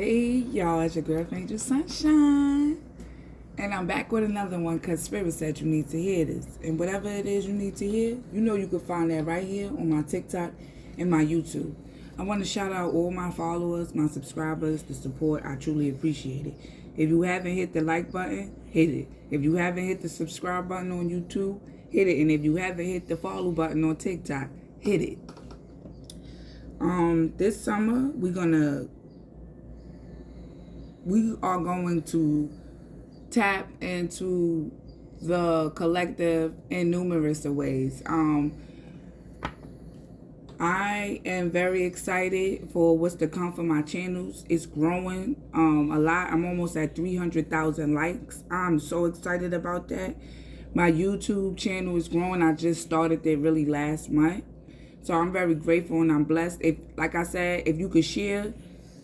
Hey y'all, it's your girl Angel Sunshine. And I'm back with another one because Spirit said you need to hear this. And whatever it is you need to hear, you know you can find that right here on my TikTok and my YouTube. I want to shout out all my followers, my subscribers, the support. I truly appreciate it. If you haven't hit the like button, hit it. If you haven't hit the subscribe button on YouTube, hit it. And if you haven't hit the follow button on TikTok, hit it. This summer we are going to tap into the collective in numerous ways. I am very excited for what's to come for my channels. It's growing a lot. I'm almost at 300,000 likes. I'm so excited about that. My YouTube channel is growing. I just started it really last month. So I'm very grateful and I'm blessed. If, like I said, if you could share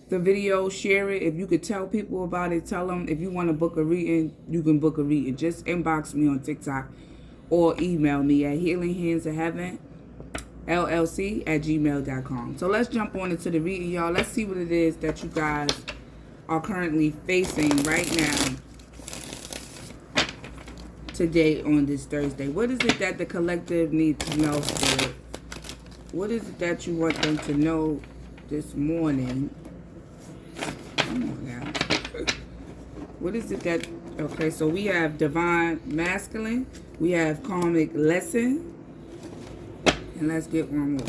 the video, share it. If you could tell people about it, tell them. If you want to book a reading, you can book a reading. Just inbox me on TikTok or email me at healinghandsofheaven.llc@gmail.com. So let's jump on into the reading, y'all. Let's see what it is that you guys are currently facing right now, today on this Thursday. What is it that the collective needs to know, Spirit? What is it that you want them to know this morning? Come on now. What is it that... Okay, so we have Divine Masculine. We have Karmic Lesson. And let's get one more.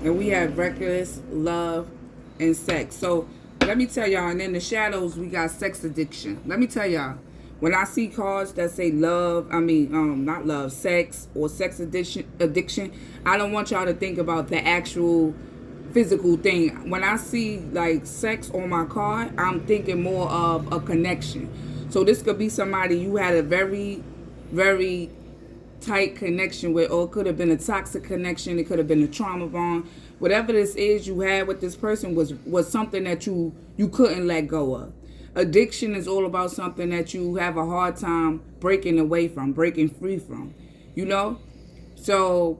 And we have Reckless Love and Sex. So let me tell y'all, and in the shadows, we got sex addiction. Let me tell y'all, when I see cards that say not love, sex or sex addiction, I don't want y'all to think about the actual physical thing. When I see like sex on my card, I'm thinking more of a connection. So this could be somebody you had a very, very tight connection with, or it could have been a toxic connection. It could have been a trauma bond. Whatever this is you had with this person was something that you couldn't let go of. Addiction is all about something that you have a hard time breaking away from, breaking free from, you know? So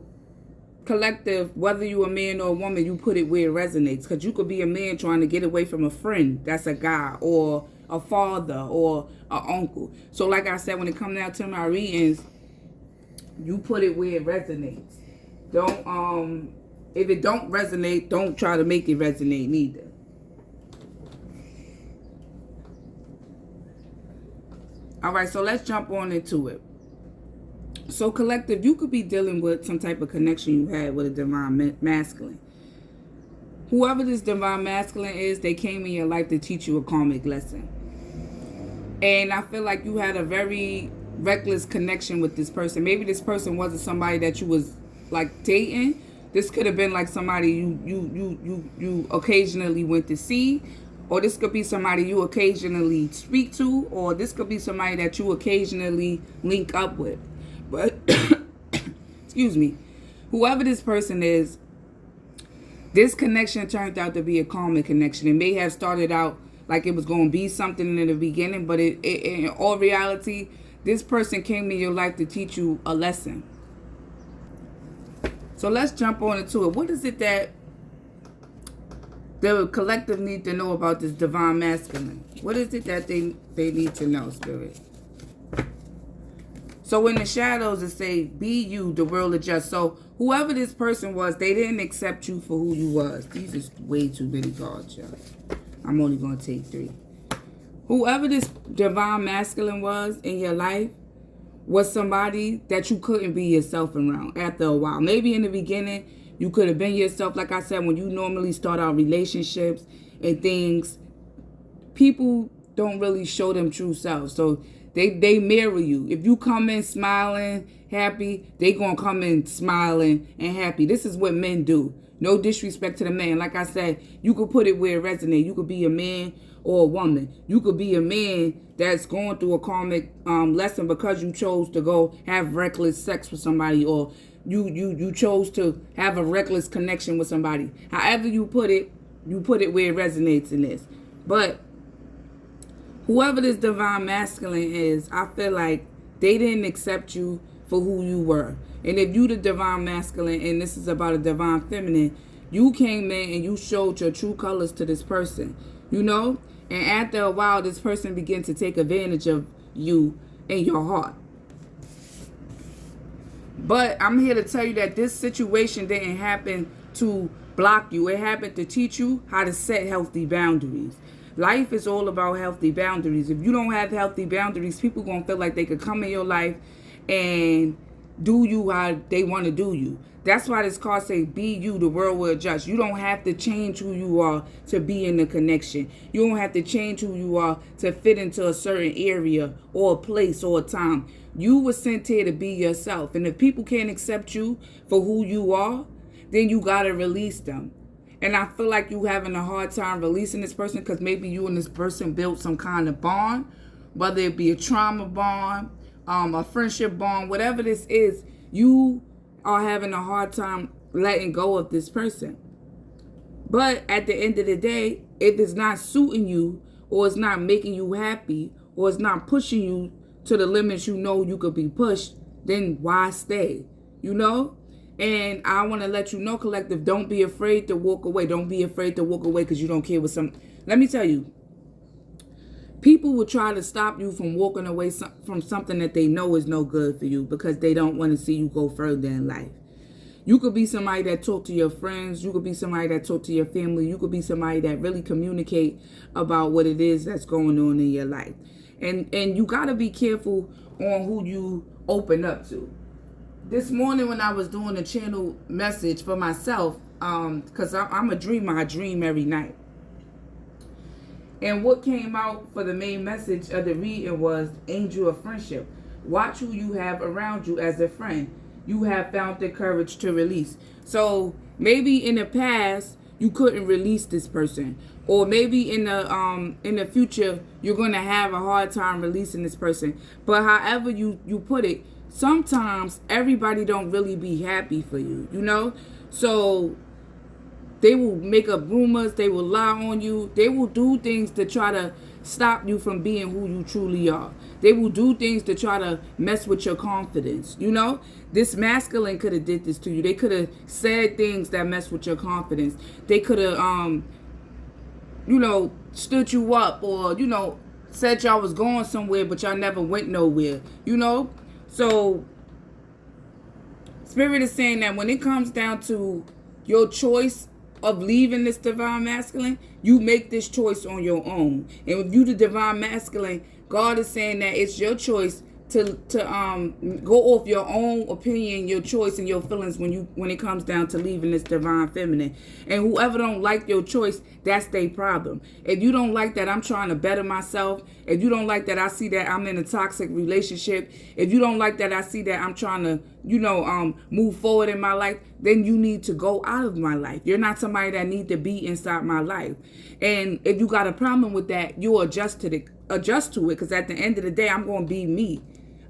collective, whether you're a man or a woman, you put it where it resonates. Because you could be a man trying to get away from a friend that's a guy, or a father, or an uncle. So like I said, when it comes down to my readings, you put it where it resonates. Don't if it don't resonate, don't try to make it resonate neither. All right, so let's jump on into it. So collective, you could be dealing with some type of connection you had with a divine masculine. Whoever this divine masculine is, they came in your life to teach you a karmic lesson. And I feel like you had a very reckless connection with this person. Maybe this person wasn't somebody that you was like dating. This could have been like somebody you occasionally went to see, or this could be somebody you occasionally speak to, or this could be somebody that you occasionally link up with. But excuse me, whoever this person is, this connection turned out to be a karmic connection. It may have started out like it was going to be something in the beginning, but in all reality, this person came in your life to teach you a lesson. So let's jump on into it. What is it that the collective need to know about this divine masculine? What is it that they need to know, Spirit? So in the shadows, it say, be you, the world adjusts. So whoever this person was, they didn't accept you for who you was. These is way too many cards, y'all. I'm only going to take 3. Whoever this divine masculine was in your life was somebody that you couldn't be yourself around after a while. Maybe in the beginning, you could have been yourself. Like I said, when you normally start out relationships and things, people don't really show them true self. So they mirror you. If you come in smiling, happy, they gonna come in smiling and happy. This is what men do. No disrespect to the man. Like I said, you could put it where it resonates. You could be a man or a woman. You could be a man that's going through a karmic lesson because you chose to go have reckless sex with somebody, or you chose to have a reckless connection with somebody. However you put it where it resonates in this. But whoever this divine masculine is, I feel like They didn't accept you for who you were. And if you the divine masculine and this is about a divine feminine, you came in and you showed your true colors to this person, you know? And after a while, this person began to take advantage of you and your heart. But I'm here to tell you that this situation didn't happen to block you. It happened to teach you how to set healthy boundaries. Life is all about healthy boundaries. If you don't have healthy boundaries, people going to feel like they could come in your life and do you how they want to do you. That's why this card say, be you, the world will adjust. You don't have to change who you are to be in the connection. You don't have to change who you are to fit into a certain area or a place or a time. You were sent here to be yourself. And if people can't accept you for who you are, then you got to release them. And I feel like you having a hard time releasing this person because maybe you and this person built some kind of bond, whether it be a trauma bond, a friendship bond, whatever this is, you are having a hard time letting go of this person. But at the end of the day, if it's not suiting you or it's not making you happy or it's not pushing you to the limits you know you could be pushed, then why stay? You know? And I want to let you know, collective, don't be afraid to walk away. Don't be afraid to walk away because you don't care what some... Let me tell you, people will try to stop you from walking away from something that they know is no good for you because they don't want to see you go further in life. You could be somebody that talk to your friends. You could be somebody that talk to your family. You could be somebody that really communicate about what it is that's going on in your life. And you got to be careful on who you open up to. This morning when I was doing a channel message for myself, because I'm a dreamer, I dream every night. And what came out for the main message of the reading was angel of friendship. Watch who you have around you as a friend. You have found the courage to release. So maybe in the past you couldn't release this person, or maybe in the future you're gonna have a hard time releasing this person. But however you put it, sometimes everybody don't really be happy for you, you know? So they will make up rumors, they will lie on you, they will do things to try to stop you from being who you truly are. They will do things to try to mess with your confidence, you know? This masculine could have did this to you. They could have said things that mess with your confidence. They could have, you know, stood you up, or, you know, said y'all was going somewhere, but y'all never went nowhere, you know? So, Spirit is saying that when it comes down to your choice of leaving this divine masculine, you make this choice on your own. And if you the divine masculine, God is saying that it's your choice to go off your own opinion, your choice, and your feelings when it comes down to leaving this divine feminine. And whoever don't like your choice, that's their problem. If you don't like that I'm trying to better myself, if you don't like that I see that I'm in a toxic relationship, if you don't like that I see that I'm trying to, you know, move forward in my life, then you need to go out of my life. You're not somebody that need to be inside my life. And if you got a problem with that, you adjust to it, because at the end of the day, I'm going to be me.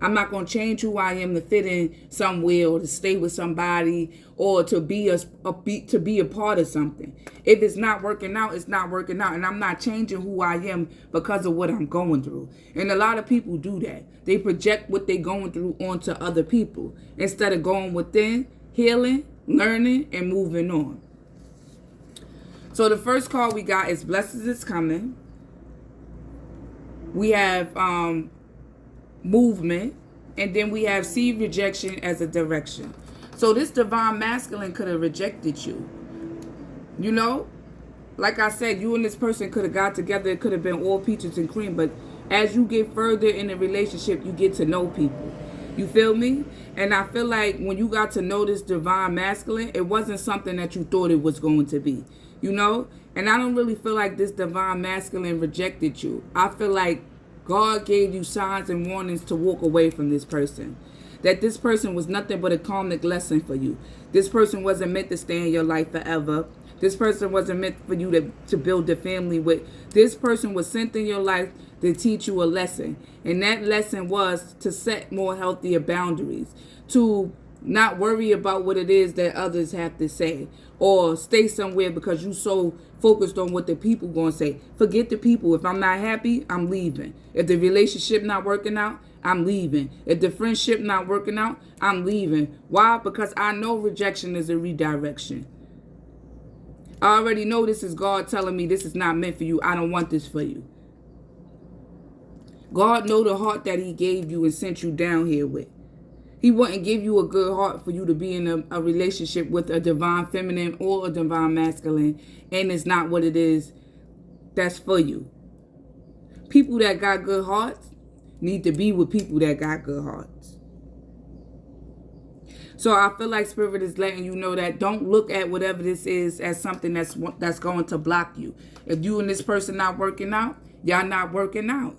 I'm not going to change who I am to fit in somewhere, or to stay with somebody, or to be a part of something. If it's not working out, it's not working out. And I'm not changing who I am because of what I'm going through. And a lot of people do that. They project what they're going through onto other people instead of going within, healing, learning, and moving on. So the first card we got is Blessings is Coming. We have movement, and then we have see rejection as a direction. So this divine masculine could have rejected you, you know? Like I said, you and this person could have got together. It could have been all peaches and cream, but as you get further in a relationship, you get to know people. You feel me? And I feel like when you got to know this divine masculine, it wasn't something that you thought it was going to be, you know? And I don't really feel like this divine masculine rejected you. I feel like God gave you signs and warnings to walk away from this person. That this person was nothing but a karmic lesson for you. This person wasn't meant to stay in your life forever. This person wasn't meant for you to build a family with. This person was sent in your life to teach you a lesson. And that lesson was to set more healthier boundaries. To not worry about what it is that others have to say. Or stay somewhere because you so focused on what the people going to say. Forget the people. If I'm not happy, I'm leaving. If the relationship not working out, I'm leaving. If the friendship not working out, I'm leaving. Why? Because I know rejection is a redirection. I already know this is God telling me this is not meant for you. I don't want this for you. God know the heart that he gave you and sent you down here with. He wouldn't give you a good heart for you to be in a relationship with a divine feminine or a divine masculine, and it's not what it is that's for you. People that got good hearts need to be with people that got good hearts. So I feel like Spirit is letting you know that don't look at whatever this is as something that's going to block you. If you and this person not working out, y'all not working out.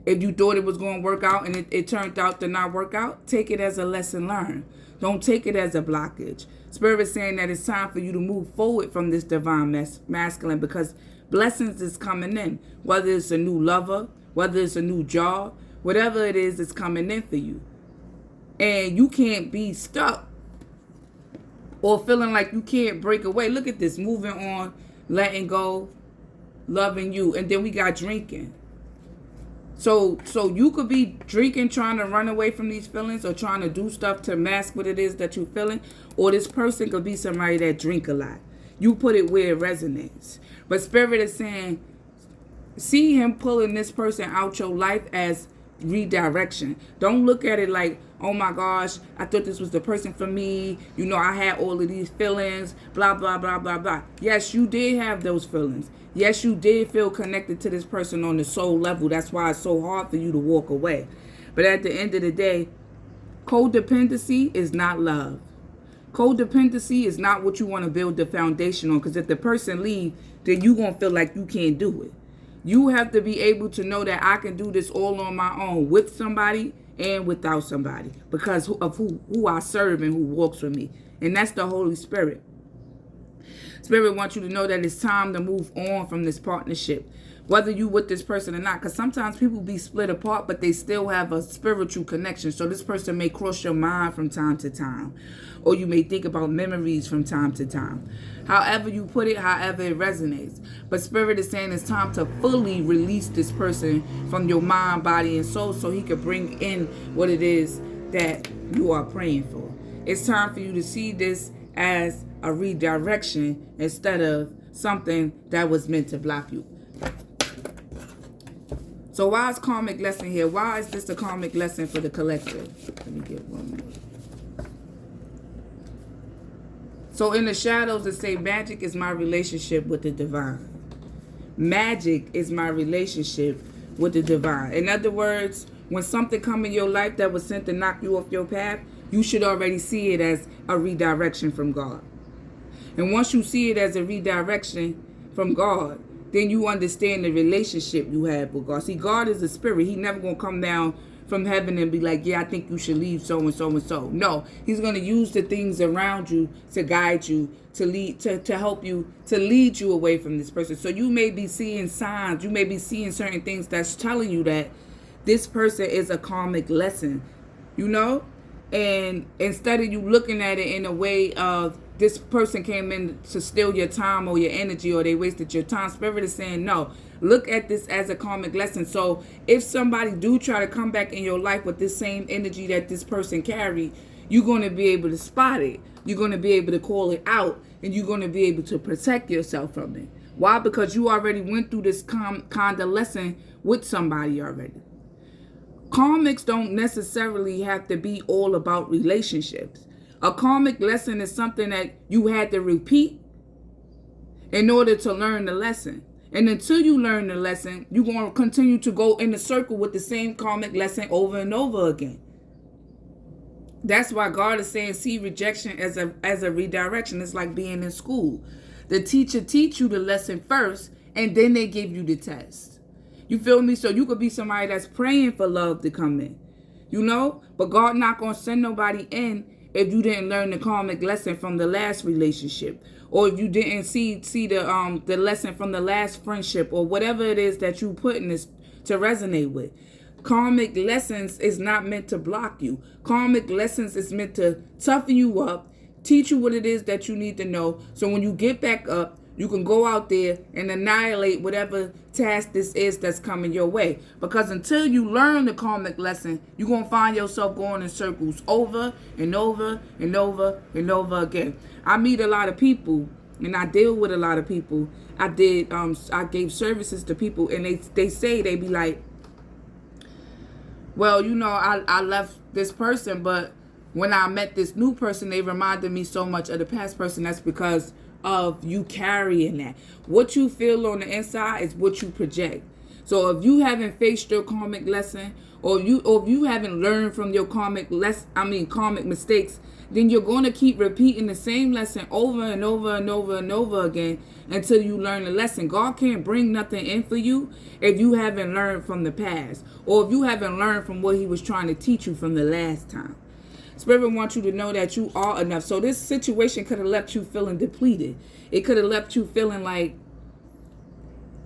If you thought it was going to work out and it turned out to not work out, take it as a lesson learned. Don't take it as a blockage. Spirit is saying that it's time for you to move forward from this divine masculine, because blessings is coming in. Whether it's a new lover, whether it's a new job, whatever it is, it's coming in for you. And you can't be stuck or feeling like you can't break away. Look at this. Moving on, letting go, loving you. And then we got drinking. So you could be drinking, trying to run away from these feelings or trying to do stuff to mask what it is that you're feeling. Or this person could be somebody that drink a lot. You put it where it resonates. But Spirit is saying, see him pulling this person out your life as redirection. Don't look at it like, oh my gosh, I thought this was the person for me. You know, I had all of these feelings, blah, blah, blah, blah, blah. Yes, you did have those feelings. Yes, you did feel connected to this person on the soul level. That's why it's so hard for you to walk away. But at the end of the day, codependency is not love. Codependency is not what you want to build the foundation on. Because if the person leaves, then you're going to feel like you can't do it. You have to be able to know that I can do this all on my own with somebody and without somebody, because of who I serve and who walks with me. And that's the Holy Spirit. Spirit wants you to know that it's time to move on from this partnership, whether you with this person or not. Because sometimes people be split apart, but they still have a spiritual connection. So this person may cross your mind from time to time, or you may think about memories from time to time. However you put it, however it resonates. But Spirit is saying it's time to fully release this person from your mind, body, and soul, so he can bring in what it is that you are praying for. It's time for you to see this as a redirection instead of something that was meant to block you. So why is karmic lesson here? Why is this a karmic lesson for the collective? Let me get one more. So in the shadows, it say magic is my relationship with the divine. Magic is my relationship with the divine. In other words, when something come in your life that was sent to knock you off your path, you should already see it as a redirection from God. And once you see it as a redirection from God, then you understand the relationship you have with God. See, God is a spirit. He never going to come down from heaven and be like, yeah, I think you should leave so and so and so. No, he's going to use the things around you to guide you, to lead, to help you, to lead you away from this person. So you may be seeing signs. You may be seeing certain things that's telling you that this person is a karmic lesson, you know? And instead of you looking at it in a way of this person came in to steal your time or your energy, or they wasted your time, Spirit is saying, no, look at this as a karmic lesson. So if somebody do try to come back in your life with this same energy that this person carried, you're going to be able to spot it. You're going to be able to call it out, and you're going to be able to protect yourself from it. Why? Because you already went through this kind of lesson with somebody already. Karmics don't necessarily have to be all about relationships. A karmic lesson is something that you had to repeat in order to learn the lesson. And until you learn the lesson, you're going to continue to go in a circle with the same karmic lesson over and over again. That's why God is saying, see rejection as a redirection. It's like being in school. The teacher teach you the lesson first, and then they give you the test. You feel me? So you could be somebody that's praying for love to come in, you know? But God not going to send nobody in if you didn't learn the karmic lesson from the last relationship, or if you didn't see the lesson from the last friendship, or whatever it is that you put in this to resonate with. Karmic lessons is not meant to block you. Karmic lessons is meant to toughen you up, teach you what it is that you need to know, so when you get back up, You can go out there and annihilate whatever task this is that's coming your way. Because until you learn the karmic lesson, you're going to find yourself going in circles over and over and over and over again. I meet a lot of people and I deal with a lot of people. I gave services to people, and they say, they be like, well, I left this person, but when I met this new person, they reminded me so much of the past person. That's because of you carrying that. What you feel on the inside is what you project. So if you haven't faced your karmic lesson, or if you haven't learned from your karmic mistakes, then you're going to keep repeating the same lesson over and over and over and over again until you learn the lesson. God can't bring nothing in for you if you haven't learned from the past, or if you haven't learned from what he was trying to teach you from the last time. Spirit wants you to know that you are enough. So this situation could have left you feeling depleted. It could have left you feeling like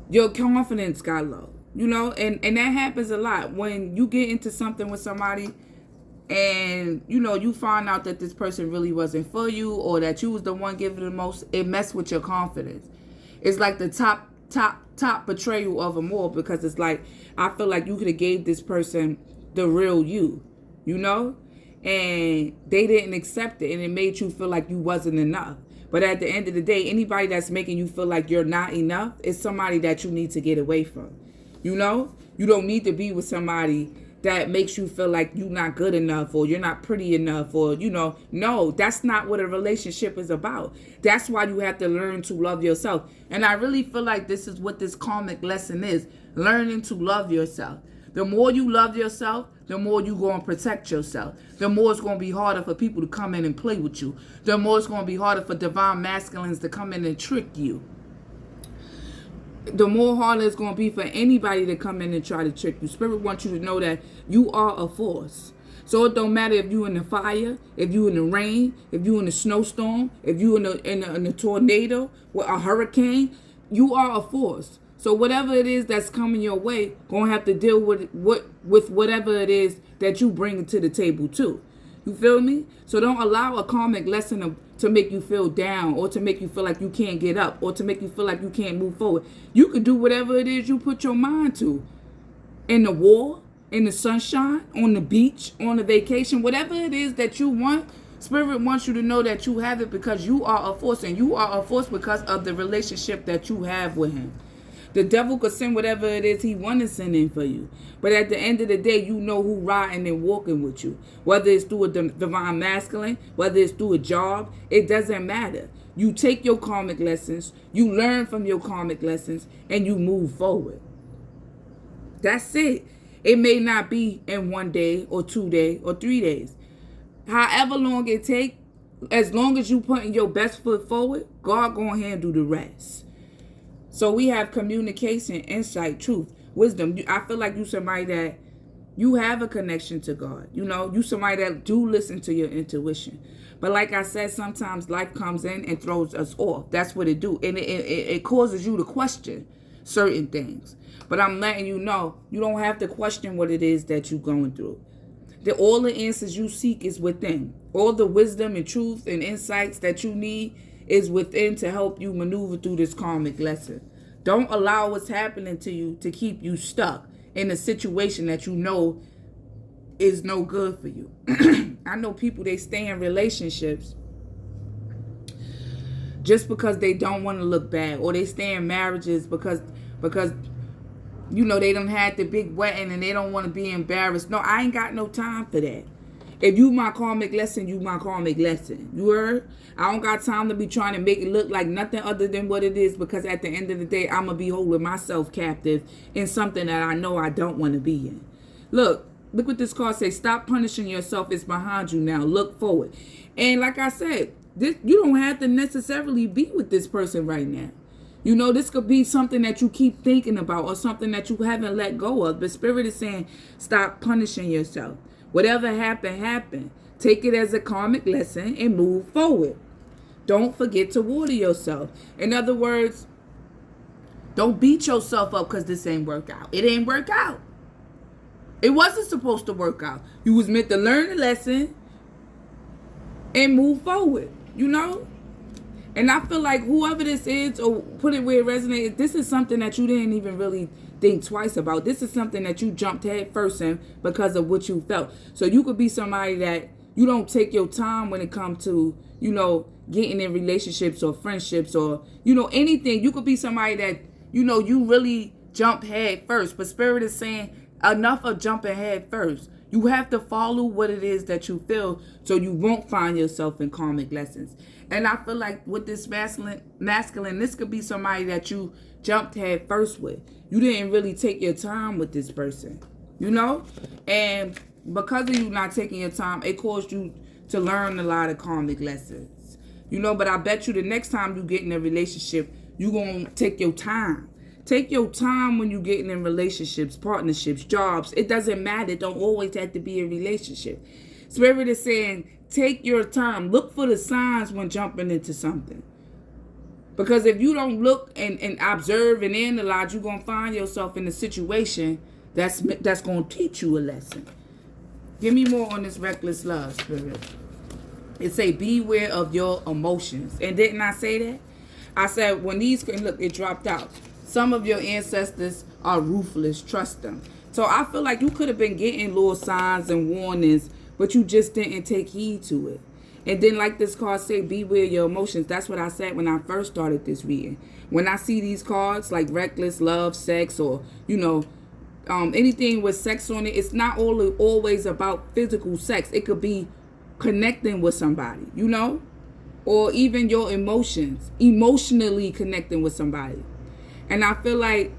your confidence got low. And that happens a lot when you get into something with somebody and, you find out that this person really wasn't for you, or that you was the one giving the most. It messed with your confidence. It's like the top betrayal of them all, because it's like, I feel like you could have gave this person the real you, and they didn't accept it, and it made you feel like you wasn't enough. But at the end of the day, anybody that's making you feel like you're not enough is somebody that you need to get away from. You don't need to be with somebody that makes you feel like you're not good enough, or you're not pretty enough, or, no, that's not what a relationship is about. That's why you have to learn to love yourself. And I really feel like this is what this karmic lesson is, learning to love yourself. The more you love yourself, the more you're going to protect yourself. The more it's going to be harder for people to come in and play with you. The more it's going to be harder for divine masculines to come in and trick you. The more harder it's going to be for anybody to come in and try to trick you. Spirit wants you to know that you are a force. So it don't matter if you in the fire, if you in the rain, if you in the snowstorm, if you in a tornado, or a hurricane, you are a force. So whatever it is that's coming your way, gonna have to deal with whatever it is that you bring to the table too. You feel me? So don't allow a karmic lesson to make you feel down, or to make you feel like you can't get up, or to make you feel like you can't move forward. You could do whatever it is you put your mind to. In the war, in the sunshine, on the beach, on a vacation, whatever it is that you want, Spirit wants you to know that you have it, because you are a force, and you are a force because of the relationship that you have with him. The devil could send whatever it is he want to send in for you. But at the end of the day, you know who riding and walking with you. Whether it's through a divine masculine, whether it's through a job, it doesn't matter. You take your karmic lessons, you learn from your karmic lessons, and you move forward. That's it. It may not be in 1 day or 2 days or 3 days. However long it take, as long as you putting your best foot forward, God gonna handle the rest. So we have communication, insight, truth, wisdom. I feel like you somebody that you have a connection to God. You somebody that do listen to your intuition. But like I said, sometimes life comes in and throws us off. That's what it do. And it causes you to question certain things. But I'm letting you know, you don't have to question what it is that you're going through. All the answers you seek is within. All the wisdom and truth and insights that you need is within to help you maneuver through this karmic lesson. Don't allow what's happening to you to keep you stuck in a situation that you know is no good for you. I know people, they stay in relationships just because they don't want to look bad, or they stay in marriages because they done had the big wedding and they don't want to be embarrassed. No, I ain't got no time for that. If you my karmic lesson, you my karmic lesson. You heard? I don't got time to be trying to make it look like nothing other than what it is, because at the end of the day, I'm going to be holding myself captive in something that I know I don't want to be in. Look what this card says. Stop punishing yourself. It's behind you now. Look forward. And like I said, you don't have to necessarily be with this person right now. This could be something that you keep thinking about, or something that you haven't let go of. But Spirit is saying, stop punishing yourself. Whatever happened. Take it as a karmic lesson and move forward. Don't forget to water yourself. In other words, don't beat yourself up because this ain't work out. It ain't work out. It wasn't supposed to work out. You was meant to learn the lesson and move forward, And I feel like whoever this is, or put it where it resonates, this is something that you didn't even really think twice about. This is something that you jumped head first in because of what you felt. So you could be somebody that you don't take your time when it comes to, getting in relationships or friendships or, anything. You could be somebody that, you really jump head first. But Spirit is saying enough of jumping head first. You have to follow what it is that you feel so you won't find yourself in karmic lessons. And I feel like with this masculine, this could be somebody that you jumped head first with. You didn't really take your time with this person, And because of you not taking your time, it caused you to learn a lot of karmic lessons. But I bet you the next time you get in a relationship, you're going to take your time. Take your time when you're getting in relationships, partnerships, jobs. It doesn't matter. It don't always have to be a relationship. Spirit is saying, take your time. Look for the signs when jumping into something. Because if you don't look and observe and analyze, you're going to find yourself in a situation that's going to teach you a lesson. Give me more on this reckless love, Spirit. It say, beware of your emotions. And didn't I say that? I said, when these, look, it dropped out. Some of your ancestors are ruthless. Trust them. So I feel like you could have been getting little signs and warnings, but you just didn't take heed to it. And then like this card say, beware your emotions. That's what I said when I first started this reading. When I see these cards like reckless, love, sex, or, anything with sex on it, it's not always about physical sex. It could be connecting with somebody, or even your emotions, emotionally connecting with somebody. And I feel like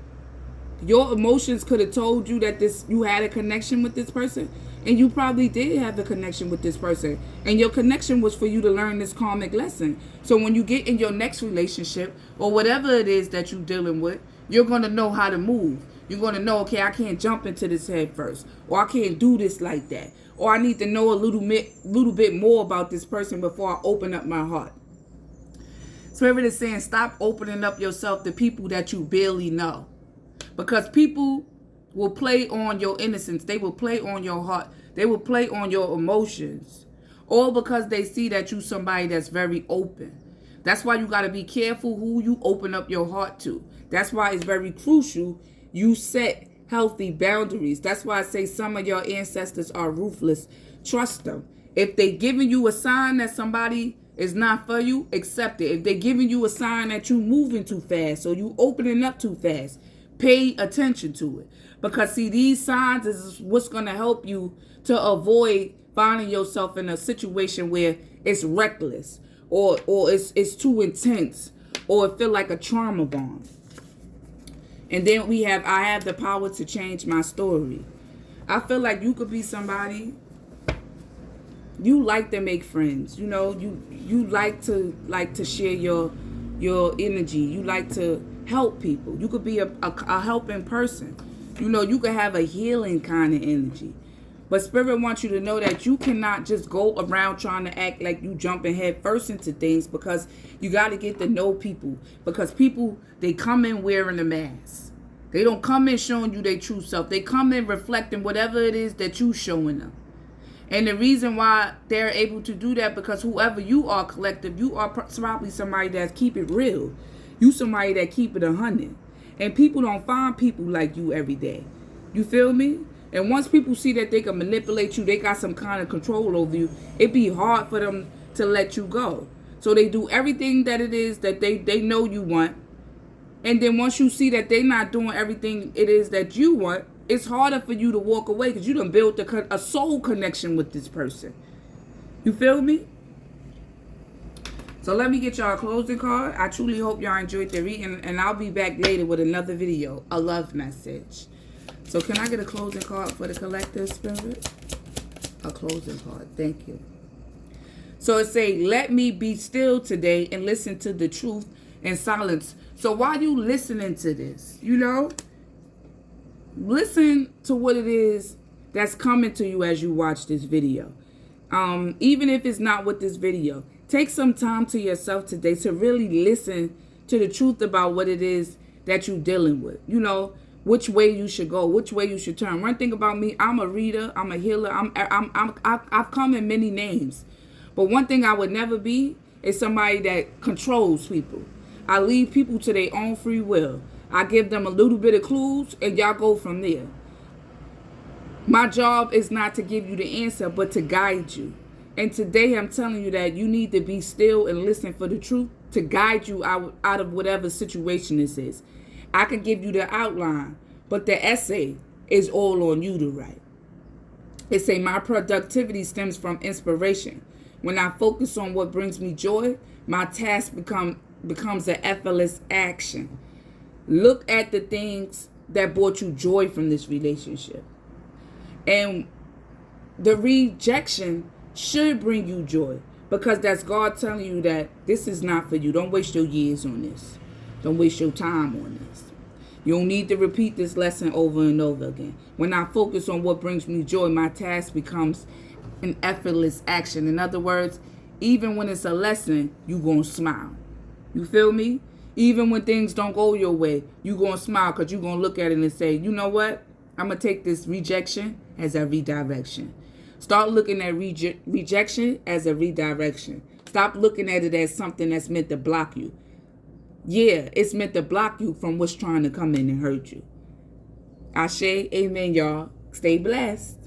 your emotions could have told you that you had a connection with this person, and you probably did have a connection with this person, and your connection was for you to learn this karmic lesson. So when you get in your next relationship or whatever it is that you're dealing with, you're going to know how to move. You're going to know, okay, I can't jump into this head first, or I can't do this like that, or I need to know a little bit more about this person before I open up my heart. Spirit is saying, stop opening up yourself to people that you barely know. Because people will play on your innocence. They will play on your heart. They will play on your emotions. All because they see that you somebody that's very open. That's why you got to be careful who you open up your heart to. That's why it's very crucial you set healthy boundaries. That's why I say some of your ancestors are ruthless. Trust them. If they giving you a sign that somebody is not for you, accept it. If they're giving you a sign that you moving too fast or you opening up too fast, pay attention to it. Because see, these signs is what's going to help you to avoid finding yourself in a situation where it's reckless or it's too intense or it feel like a trauma bond. And then I have the power to change my story. I feel like you could be somebody, you like to make friends, you like to share your energy. You like to help people. You could be a helping person. You could have a healing kind of energy. But Spirit wants you to know that you cannot just go around trying to act like you jumping head first into things, because you got to get to know people. Because people, they come in wearing a mask. They don't come in showing you their true self. They come in reflecting whatever it is that you showing them. And the reason why they're able to do that, because whoever you are collective, you are probably somebody that keep it real. You somebody that keep it 100. And people don't find people like you every day. You feel me? And once people see that they can manipulate you, they got some kind of control over you, it be hard for them to let you go. So they do everything that it is that they know you want. And then once you see that they're not doing everything it is that you want, it's harder for you to walk away because you done built a soul connection with this person. You feel me? So let me get y'all a closing card. I truly hope y'all enjoyed the reading, and I'll be back later with another video, a love message. So can I get a closing card for the collective, Spirit? A closing card. Thank you. So it say, let me be still today and listen to the truth in silence. So while you listening to this, listen to what it is that's coming to you as you watch this video. Even if it's not with this video, take some time to yourself today to really listen to the truth about what it is that you're dealing with. Which way you should go, which way you should turn. One thing about me, I'm a reader, I'm a healer, I've come in many names. But one thing I would never be is somebody that controls people. I leave people to their own free will. I give them a little bit of clues, and y'all go from there. My job is not to give you the answer, but to guide you. And today I'm telling you that you need to be still and listen for the truth to guide you out of whatever situation this is. I can give you the outline, but the essay is all on you to write. It say my productivity stems from inspiration. When I focus on what brings me joy, my task becomes an effortless action. Look at the things that brought you joy from this relationship. And the rejection should bring you joy, because that's God telling you that this is not for you. Don't waste your years on this. Don't waste your time on this. You don't need to repeat this lesson over and over again. When I focus on what brings me joy, my task becomes an effortless action. In other words, even when it's a lesson, you gonna smile. You feel me? Even when things don't go your way, you gonna smile, because you gonna look at it and say, you know what? I'm gonna take this rejection as a redirection. Start looking at rejection as a redirection. Stop looking at it as something that's meant to block you. Yeah, it's meant to block you from what's trying to come in and hurt you. Ashe, amen, y'all. Stay blessed.